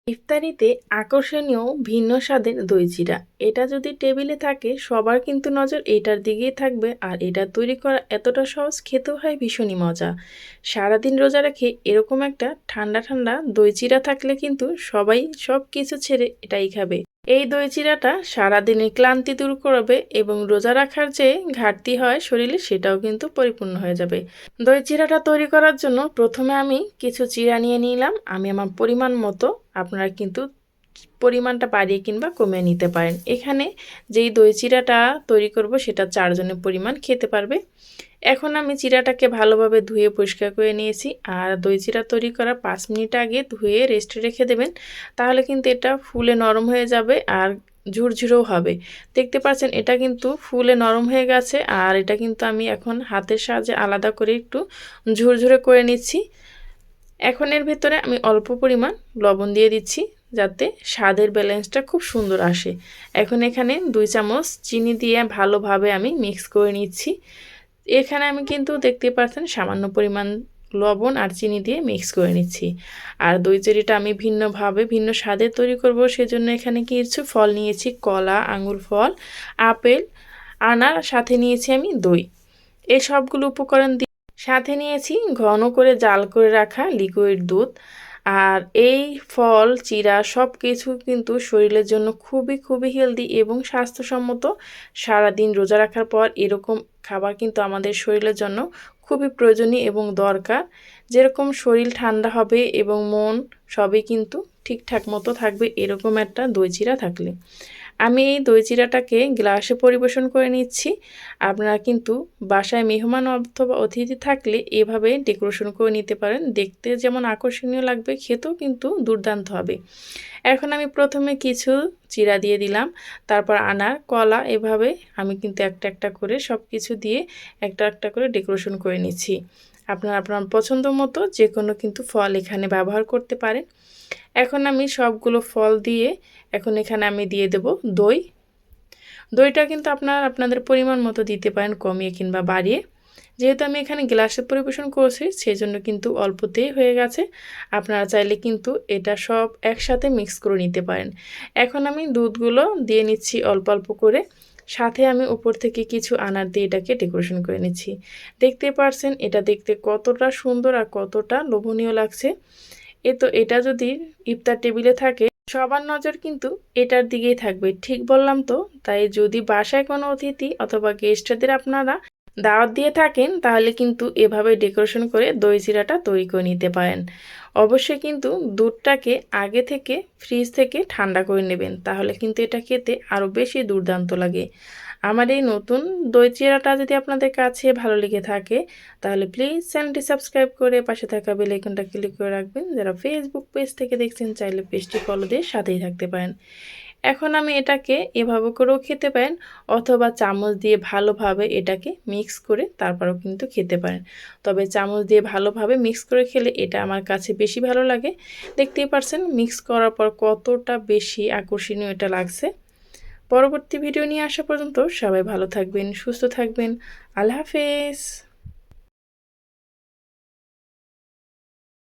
ইফতারিতে আকর্ষণীয় ভিন্ন স্বাদের দই চিড়া। এটা যদি টেবিলে থাকে সবার কিন্তু নজর এটার দিকেই থাকবে। আর এটা তৈরি করা এতটা সহজ, খেতেও হয় ভীষণই মজা। সারাদিন রোজা রেখে এরকম একটা ঠান্ডা ঠান্ডা দই চিড়া থাকলে কিন্তু সবাই সব কিছু ছেড়ে এটাই খাবে। এই দই চিড়াটা সারাদিনের ক্লান্তি দূর করবে এবং রোজা রাখার যে ঘাটতি হয় শরীরে সেটাও কিন্তু পরিপূর্ণ হয়ে যাবে। দই চিড়াটা তৈরি করার জন্য প্রথমে আমি কিছু চিড়া নিয়ে নিলাম। আমি আমার পরিমাণ মতো, আপনারা কিন্তু পরিমাণটা বাড়িয়ে কিংবা কমিয়ে নিতে পারেন। এখানে যেই দই চিড়াটা তৈরি করব সেটা 4 জনের পরিমাণ খেতে পারবে। এখন আমি চিড়াটাকে ভালোভাবে ধুয়ে পরিষ্কার করে নিয়েছি। আর দই চিড়া তৈরি করার 5 মিনিট আগে ধুয়ে রেস্টে রেখে দেবেন, তাহলে কিন্তু এটা ফুলে নরম হয়ে যাবে আর ঝুরঝুরেও হবে। দেখতে পাচ্ছেন এটা কিন্তু ফুলে নরম হয়ে গেছে। আর এটা কিন্তু আমি এখন হাতের সাহায্যে আলাদা করে একটু ঝুরঝুরে করে নিচ্ছি। এখন এর ভেতরে আমি অল্প পরিমাণ লবণ দিয়ে দিচ্ছি, যাতে স্বাদের ব্যালেন্সটা খুব সুন্দর আসে। এখন এখানে 2 চামচ চিনি দিয়ে ভালোভাবে আমি মিক্স করে নিচ্ছি। এখানে আমি কিন্তু দেখতে পাচ্ছেন সামান্য পরিমাণ লবণ আর চিনি দিয়ে মিক্স করে নিচ্ছি। আর দই চিড়িটা আমি ভিন্নভাবে ভিন্ন স্বাদে তৈরি করব, সেজন্য এখানে কিছু ফল নিয়েছি, কলা, আঙুর ফল, আপেল, আনার, সাথে নিয়েছি আমি দই। এই সবগুলো উপকরণ দিয়ে সাথে নিয়েছি ঘন করে জাল করে রাখা লিকুইড দুধ। আর এই ফল, চিড়া সব কিছু কিন্তু শরীরের জন্য খুবই খুবই হেলদি এবং স্বাস্থ্যসম্মত। সারাদিন রোজা রাখার পর এরকম খাবার কিন্তু আমাদের শরীরের জন্য খুবই প্রয়োজনীয় এবং দরকার। যেরকম শরীর ঠান্ডা হবে এবং মন সবই কিন্তু ঠিকঠাক মতো থাকবে এরকম একটা দই চিড়া থাকলে। আমি এই দই চিড়াটাকে গ্লাসে পরিবেশন করে নিচ্ছি। আপনারা কিন্তু বাসায় মেহমান অথবা অতিথি থাকলে এভাবে ডেকোরেশন করে নিতে পারেন। দেখতে যেমন আকর্ষণীয় লাগবে, খেতেও কিন্তু দুর্দান্ত হবে। এখন আমি প্রথমে কিছু চিড়া দিয়ে দিলাম, তারপর আনার, কলা, এভাবে আমি কিন্তু একটা একটা করে সব কিছু দিয়ে একটা একটা করে ডেকোরেশন করে নিচ্ছি। আপনার আপনার পছন্দ মতো যে কোনো কিন্তু ফল এখানে ব্যবহার করতে পারেন। এখন আমি সবগুলো ফল দিয়ে এখন এখানে আমি দিয়ে দেব দই। দইটা কিন্তু আপনাদের পরিমাণ মতো দিতে পারেন, কমিয়ে কিংবা বাড়িয়ে। যেহেতু আমি এখানে গ্লাসে পরিবেশন করছি সেই জন্য কিন্তু অল্পতেই হয়ে গেছে। আপনারা চাইলে কিন্তু এটা সব একসাথে মিক্স করে নিতে পারেন। এখন আমি দুধগুলো দিয়ে নিচ্ছি অল্প অল্প করে, সাথে আমি উপর থেকে কিছু আনার দিয়ে এটাকে ডেকোরেশন করে নিচ্ছি। দেখতে পারছেন এটা দেখতে কতটা সুন্দর আর কতটা লোভনীয় লাগছে। এটা যদি ইফতার টেবিলে থাকে সবার নজর কিন্তু এটার দিকেই থাকবে। ঠিক বললাম তো? তাই যদি বাসায় কোনো অতিথি অথবা গেস্টদের আপনারা দাওয়াত দিয়ে থাকেন তাহলে কিন্তু এভাবে ডেকোরেশন করে দই চিড়াটা তৈরি করে নিতে পারেন। অবশ্যই কিন্তু দুধটাকে আগে থেকে ফ্রিজ থেকে ঠান্ডা করে নেবেন, তাহলে কিন্তু এটা খেতে আরও বেশি দুর্দান্ত লাগে। আমার এই নতুন দই চিড়াটা যদি আপনাদের কাছে ভালো লেগে থাকে তাহলে প্লিজ চ্যানেলটি সাবস্ক্রাইব করে পাশে থাকা বেল আইকনটা ক্লিক করে রাখবেন। যারা ফেসবুক পেজ থেকে দেখছেন চাইলে পেজটি ফলো দিয়ে সাথেই থাকতে পারেন। এখন আমি এটাকে এভাবে করেও খেতে পারেন অথবা চামচ দিয়ে ভালোভাবে এটাকে মিক্স করে তারপরেও কিন্তু খেতে পারেন। তবে চামচ দিয়ে ভালোভাবে মিক্স করে খেলে এটা আমার কাছে বেশি ভালো লাগে। দেখতেই পারছেন মিক্স করার পর কতটা বেশি আকর্ষণীয় এটা লাগছে। পরবর্তী ভিডিও নিয়ে আসা পর্যন্ত সবাই ভালো থাকবেন, সুস্থ থাকবেন। আল্লাহ হাফেজ।